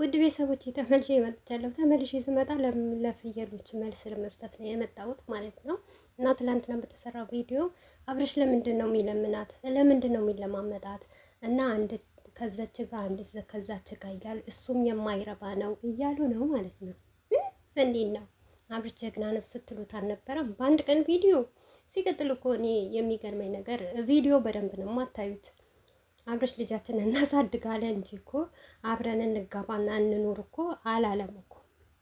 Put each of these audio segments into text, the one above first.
ውድ ቤተሰቦች ተመልሼ መጥቻለሁ። ተመልሼ ስመጣ ለፍየሎች መልስ ለመስጠት ነው የመጣሁት ማለት ነው። እና ትላንትና በተሰራው ቪዲዮ አብርሽ ለምንድን ነው የሚለምናት? ለምንድን ነው የሚለማመጣት? እና አንድ ከዛች ጋር አንድ ከዛች ጋር ይላል። እሱም የማይረባ ነው እያሉ ነው ማለት ነው። እንዴት ነው አብርሽ ጀግና ነው ስትሉት አልነበረም? በአንድ ቀን ቪዲዮ ሲቀጥል እኮ እኔ የሚገርመኝ ነገር ቪዲዮ በደንብ ነው የማታዩት። አብረሽ ልጃችን እናሳድጋለን እንጂ እኮ አብረን እንጋባና እንኑር እኮ አላለም እኮ።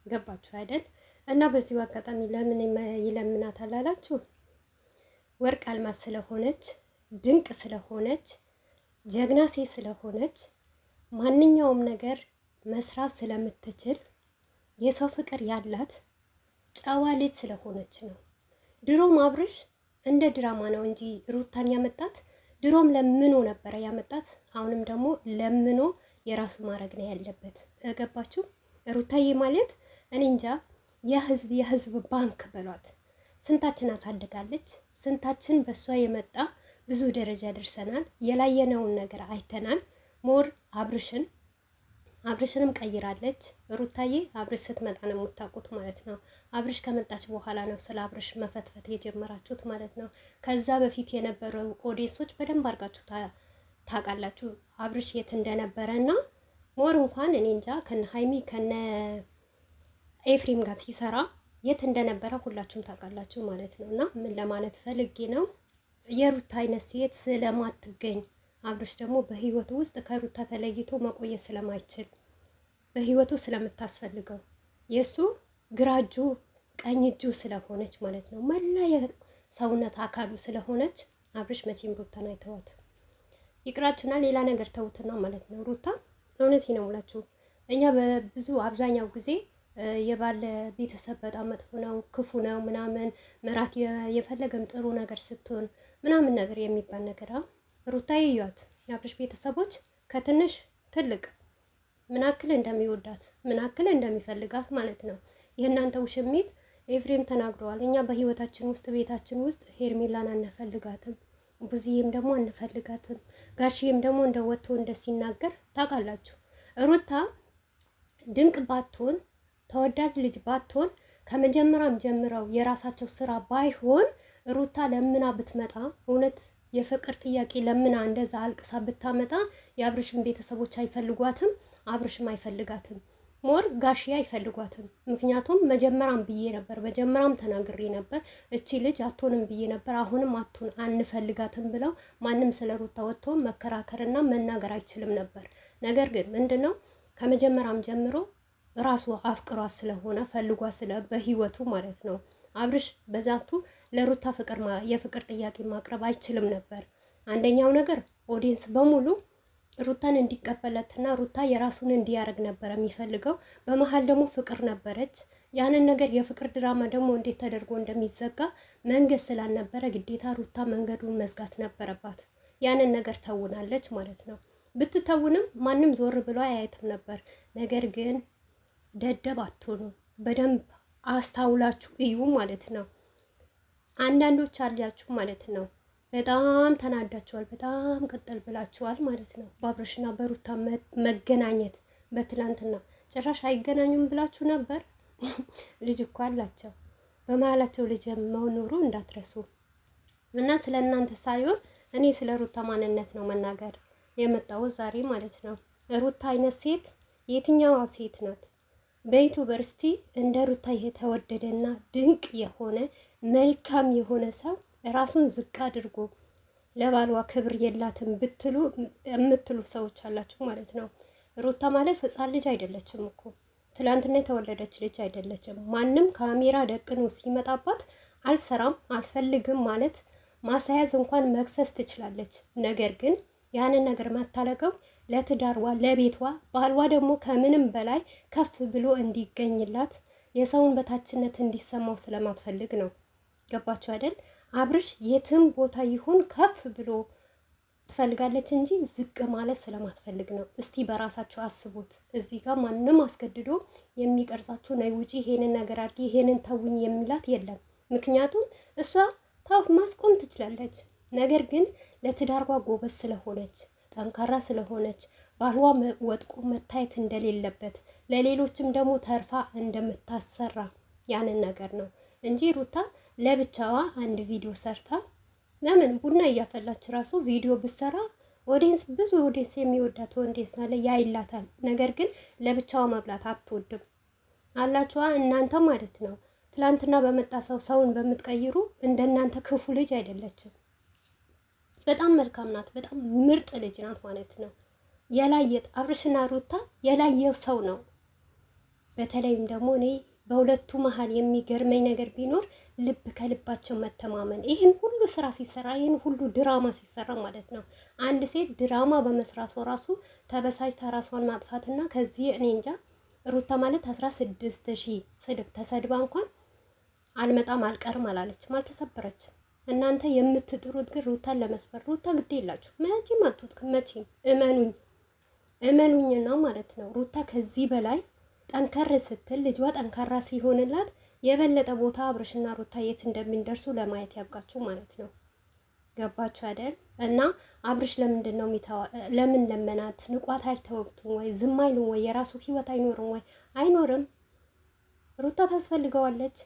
ገባችሁ አይደል? እና በዚሁ አጋጣሚ ለምን ይለምናታል አላችሁ? ወርቅ አልማዝ ስለሆነች፣ ድንቅ ስለሆነች፣ ጀግና ሴት ስለሆነች፣ ማንኛውም ነገር መስራት ስለምትችል፣ የሰው ፍቅር ያላት ጨዋ ልጅ ስለሆነች ነው። ድሮም አብርሽ እንደ ድራማ ነው እንጂ ሩታን ያመጣት ድሮም ለምኖ ነበረ ያመጣት። አሁንም ደግሞ ለምኖ የራሱ ማድረግ ነው ያለበት። ገባችሁ? ሩታዬ ማለት እኔ እንጃ የህዝብ ባንክ በሏት። ስንታችን አሳድጋለች። ስንታችን በእሷ የመጣ ብዙ ደረጃ ደርሰናል። የላየነውን ነገር አይተናል። ሞር አብርሽንም ቀይራለች ሩታዬ። አብርሽ ስትመጣ ነው የምታውቁት ማለት ነው። አብርሽ ከመጣች በኋላ ነው ስለ አብርሽ መፈትፈት የጀመራችሁት ማለት ነው። ከዛ በፊት የነበረው ኦዲየንሶች በደንብ አድርጋችሁ ታውቃላችሁ አብርሽ የት እንደነበረ እና ሞር እንኳን እኔ እንጃ ከነ ሀይሚ ከነ ኤፍሬም ጋር ሲሰራ የት እንደነበረ ሁላችሁም ታውቃላችሁ ማለት ነው። እና ምን ለማለት ፈልጌ ነው የሩታ አይነት ሴት ስለማትገኝ አብርሽ ደግሞ በህይወቱ ውስጥ ከሩታ ተለይቶ መቆየት ስለማይችል በህይወቱ ስለምታስፈልገው የእሱ ግራ እጁ ቀኝ እጁ ስለሆነች ማለት ነው። መላ የሰውነት አካሉ ስለሆነች አብርሽ መቼም ሩታን አይተዋት ይቅራችሁና ሌላ ነገር ተውትና ማለት ነው። ሩታ እውነቴ ነው የምላችሁ እኛ በብዙ አብዛኛው ጊዜ የባለ ቤተሰብ በጣም መጥፎ ነው ክፉ ነው ምናምን ምራት የፈለገም ጥሩ ነገር ስትሆን ምናምን ነገር የሚባል ነገር ሩታዬ እዩት። የአብርሽ ቤተሰቦች ከትንሽ ትልቅ ምን አክል እንደሚወዳት ምን አክል እንደሚፈልጋት ማለት ነው። የእናንተ ውሽሚት ኤፍሬም ተናግረዋል። እኛ በህይወታችን ውስጥ ቤታችን ውስጥ ሄርሜላን አንፈልጋትም፣ ቡዚዬም ደግሞ አንፈልጋትም፣ ጋሽዬም ደግሞ እንደ ወጥቶ እንደ ሲናገር ታውቃላችሁ። ሩታ ድንቅ ባትሆን ተወዳጅ ልጅ ባትሆን ከመጀመሪያም ጀምረው የራሳቸው ስራ ባይሆን ሩታ ለምና ብትመጣ እውነት የፍቅር ጥያቄ ለምና እንደዛ አልቅሳ ብታመጣ የአብርሽን ቤተሰቦች አይፈልጓትም፣ አብርሽም አይፈልጋትም፣ ሞር ጋሽያ አይፈልጓትም። ምክንያቱም መጀመሪያም ብዬ ነበር፣ መጀመሪያም ተናግሬ ነበር፣ እቺ ልጅ አትሆንም ብዬ ነበር፣ አሁንም አትሆን አንፈልጋትም ብለው ማንም ስለ ሩታ ወጥቶ መከራከርና መናገር አይችልም ነበር። ነገር ግን ምንድነው ከመጀመሪያም ጀምሮ ራሱ አፍቅሯት ስለሆነ ፈልጓት ስለ በህይወቱ ማለት ነው። አብርሽ በዛቱ ለሩታ የፍቅር ጥያቄ ማቅረብ አይችልም ነበር። አንደኛው ነገር ኦዲየንስ በሙሉ ሩታን እንዲቀበለትና ሩታ የራሱን እንዲያደርግ ነበር የሚፈልገው። በመሀል ደግሞ ፍቅር ነበረች። ያንን ነገር የፍቅር ድራማ ደግሞ እንዴት ተደርጎ እንደሚዘጋ መንገድ ስላልነበረ ግዴታ ሩታ መንገዱን መዝጋት ነበረባት። ያንን ነገር ተውናለች ማለት ነው። ብትተውንም ማንም ዞር ብሎ አያየትም ነበር። ነገር ግን ደደብ አትሆኑ፣ በደንብ አስታውላችሁ እዩ ማለት ነው። አንዳንዶች አላችሁ ማለት ነው በጣም ተናዳችኋል፣ በጣም ቅጥል ብላችኋል ማለት ነው። በአብርሽና በሩታ መገናኘት በትላንትና ጭራሽ አይገናኙም ብላችሁ ነበር። ልጅ እኮ አላቸው፣ በመሀላቸው ልጅ መኖሩ እንዳትረሱ። እና ስለ እናንተ ሳይሆን እኔ ስለ ሩታ ማንነት ነው መናገር የመጣሁት ዛሬ ማለት ነው። ሩታ አይነት ሴት የትኛዋ ሴት ናት በዩቲዩበርስቲ እንደ ሩታ የተወደደና ድንቅ የሆነ መልካም የሆነ ሰው ራሱን ዝቅ አድርጎ ለባሏ ክብር የላትም ብትሉ የምትሉ ሰዎች አላችሁ ማለት ነው። ሩታ ማለት ሕፃን ልጅ አይደለችም እኮ ትላንትና የተወለደች ልጅ አይደለችም። ማንም ካሜራ ደቅኖ ሲመጣባት አልሰራም አልፈልግም ማለት ማሳያዝ እንኳን መክሰስ ትችላለች። ነገር ግን ያንን ነገር ማታለቀው ለትዳርዋ ለቤቷ ባልዋ ደግሞ ከምንም በላይ ከፍ ብሎ እንዲገኝላት የሰውን በታችነት እንዲሰማው ስለማትፈልግ ነው። ገባችሁ አይደል? አብርሽ የትም ቦታ ይሁን ከፍ ብሎ ትፈልጋለች እንጂ ዝቅ ማለት ስለማትፈልግ ነው። እስቲ በራሳችሁ አስቡት። እዚህ ጋር ማንም አስገድዶ የሚቀርጻችሁ ነይ ውጪ፣ ይሄንን ነገር አድርጊ፣ ይሄንን ተውኝ የሚላት የለም። ምክንያቱም እሷ ታው ማስቆም ትችላለች። ነገር ግን ለትዳርዋ ጎበዝ ስለሆነች ጠንካራ ስለሆነች ባሏ ወጥቆ መታየት እንደሌለበት ለሌሎችም ደግሞ ተርፋ እንደምታሰራ ያንን ነገር ነው እንጂ ሩታ ለብቻዋ አንድ ቪዲዮ ሰርታ ለምን ቡና እያፈላች ራሱ ቪዲዮ ብሰራ ኦዲንስ ብዙ ኦዲንስ የሚወዳት ኦዲንስ አለ ያይላታል። ነገር ግን ለብቻዋ መብላት አትወድም አላችኋ እናንተ ማለት ነው። ትላንትና በመጣ ሰውን በምትቀይሩ እንደናንተ ክፉ ልጅ አይደለችም። በጣም መልካም ናት። በጣም ምርጥ ልጅ ናት ማለት ነው። የላየት አብርሽና ሩታ የላየው ሰው ነው። በተለይም ደግሞ እኔ በሁለቱ መሀል የሚገርመኝ ነገር ቢኖር ልብ ከልባቸው መተማመን። ይህን ሁሉ ስራ ሲሰራ ይህን ሁሉ ድራማ ሲሰራ ማለት ነው አንድ ሴት ድራማ በመስራቷ ራሱ ተበሳጭታ ራሷን ማጥፋትና ከዚህ እኔ እንጃ ሩታ ማለት 16,000 ስድብ ተሰድባ እንኳን አልመጣም አልቀርም አላለችም፣ አልተሰበረችም። እናንተ የምትጥሩት ግን ሩታን ለመስበር ሩታ ግድ የላችሁ መቼም አትወጥ መቼም እመኑኝ ነው ማለት ነው። ሩታ ከዚህ በላይ ጠንከር ስትል ልጇ ጠንካራ ሲሆንላት የበለጠ ቦታ አብርሽና ሩታ የት እንደሚደርሱ ለማየት ያብቃችሁ ማለት ነው። ገባችሁ አይደል? እና አብርሽ ለምንድን ነው ለምን ለመናት? ንቋት አይተወቅቱም ወይ? ዝም አይሉም ወይ? የራሱ ህይወት አይኖርም ወይ? አይኖርም። ሩታ ታስፈልገዋለች።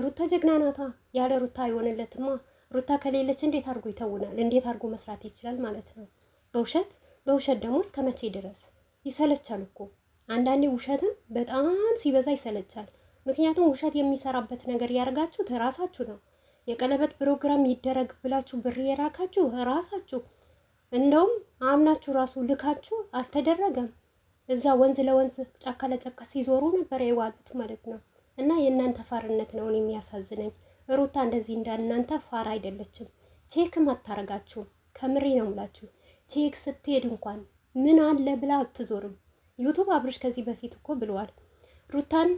ሩታ ጀግና ናታ። ያለ ሩታ አይሆንለትማ። ሩታ ከሌለች እንዴት አድርጎ ይተውናል? እንዴት አድርጎ መስራት ይችላል ማለት ነው? በውሸት ደግሞ እስከ መቼ ድረስ? ይሰለቻል እኮ አንዳንዴ ውሸትም በጣም ሲበዛ ይሰለቻል። ምክንያቱም ውሸት የሚሰራበት ነገር ያደርጋችሁት ራሳችሁ ነው። የቀለበት ፕሮግራም ይደረግ ብላችሁ ብር የራካችሁ ራሳችሁ። እንደውም አምናችሁ ራሱ ልካችሁ አልተደረገም። እዛ ወንዝ ለወንዝ ጫካ ለጫካ ሲዞሩ ነበር የዋሉት ማለት ነው። እና የእናንተ ፋርነት ነው የሚያሳዝነኝ። ሩታ እንደዚህ እንዳናንተ ፋር አይደለችም። ቼክም አታረጋችሁም። ከምሬ ነው የምላችሁ። ቼክ ስትሄድ እንኳን ምን አለ ብላ አትዞርም። ዩቱብ አብርሽ ከዚህ በፊት እኮ ብለዋል ሩታን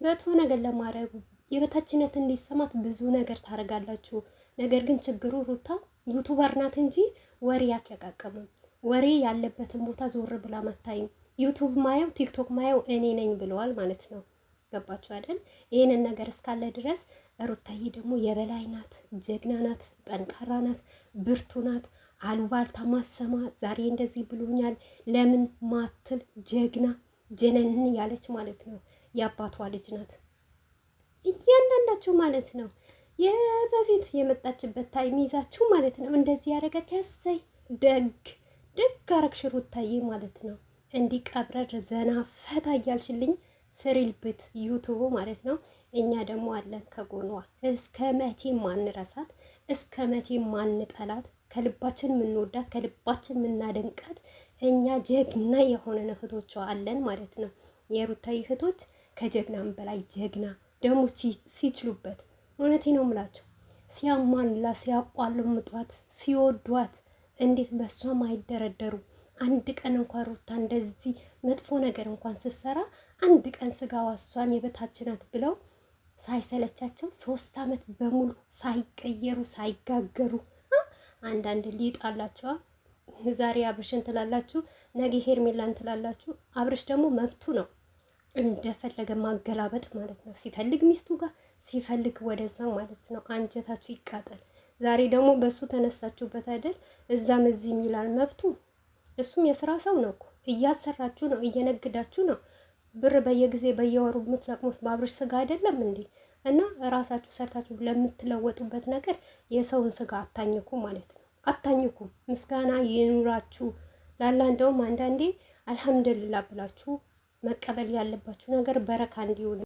መጥፎ ነገር ለማድረግ የበታችነት እንዲሰማት ብዙ ነገር ታደርጋላችሁ። ነገር ግን ችግሩ ሩታ ዩቱበር ናት እንጂ ወሬ አትለቃቀምም። ወሬ ያለበትን ቦታ ዞር ብላ መታይም። ዩቱብ ማየው ቲክቶክ ማየው እኔ ነኝ ብለዋል ማለት ነው። ገባችሁ አይደል? ይህንን ነገር እስካለ ድረስ ሩታዬ ደግሞ የበላይ ናት፣ ጀግና ናት፣ ጠንካራ ናት፣ ብርቱ ናት። አሉባልታ ማሰማ ዛሬ እንደዚህ ብሎኛል ለምን ማትል ጀግና ጀነን ያለች ማለት ነው። የአባቷ ልጅ ናት እያንዳንዳችሁ ማለት ነው። የበፊት የመጣችበት ታይም ይዛችሁ ማለት ነው። እንደዚህ ያደረገች ያሳይ ደግ አረግሽ ሩታዬ ማለት ነው። እንዲህ ቀብረር ዘና ፈታ እያልሽልኝ ስሪልብት ዩቱቡ ማለት ነው። እኛ ደግሞ አለን ከጎኗ እስከ መቼ ማንረሳት፣ እስከ መቼ ማንጠላት፣ ከልባችን የምንወዳት ከልባችን የምናደንቃት እኛ ጀግና የሆነ እህቶቿ አለን ማለት ነው። የሩታዬ እህቶች ከጀግናም በላይ ጀግና ደግሞ ሲችሉበት፣ እውነቴ ነው የምላቸው ሲያማላ ሲያቋልምጧት ሲወዷት እንዴት በሷም አይደረደሩ። አንድ ቀን እንኳን ሩታ እንደዚህ መጥፎ ነገር እንኳን ስትሰራ አንድ ቀን ስጋዋ እሷን የበታች ናት ብለው ሳይሰለቻቸው 3 ዓመት በሙሉ ሳይቀየሩ ሳይጋገሩ አንዳንድ ሊጥ አላቸዋ። ዛሬ አብርሽን ትላላችሁ፣ ነገ ሄርሜላን ትላላችሁ። አብርሽ ደግሞ መብቱ ነው እንደፈለገ ማገላበጥ ማለት ነው። ሲፈልግ ሚስቱ ጋር ሲፈልግ ወደዛ ማለት ነው። አንጀታችሁ ይቃጠል። ዛሬ ደግሞ በሱ ተነሳችሁበት አይደል? እዛም እዚህ የሚላል መብቱ። እሱም የስራ ሰው ነው እኮ እያሰራችሁ ነው፣ እየነግዳችሁ ነው። ብር በየጊዜ በየወሩ የምትለቅሙት በአብርሽ ስጋ አይደለም እንዴ? እና ራሳችሁ ሰርታችሁ ለምትለወጡበት ነገር የሰውን ስጋ አታኝኩ ማለት ነው። አታኝኩ። ምስጋና ይኑራችሁ ላላ። እንደውም አንዳንዴ አልሐምዱሊላህ ብላችሁ መቀበል ያለባችሁ ነገር በረካ እንዲሆን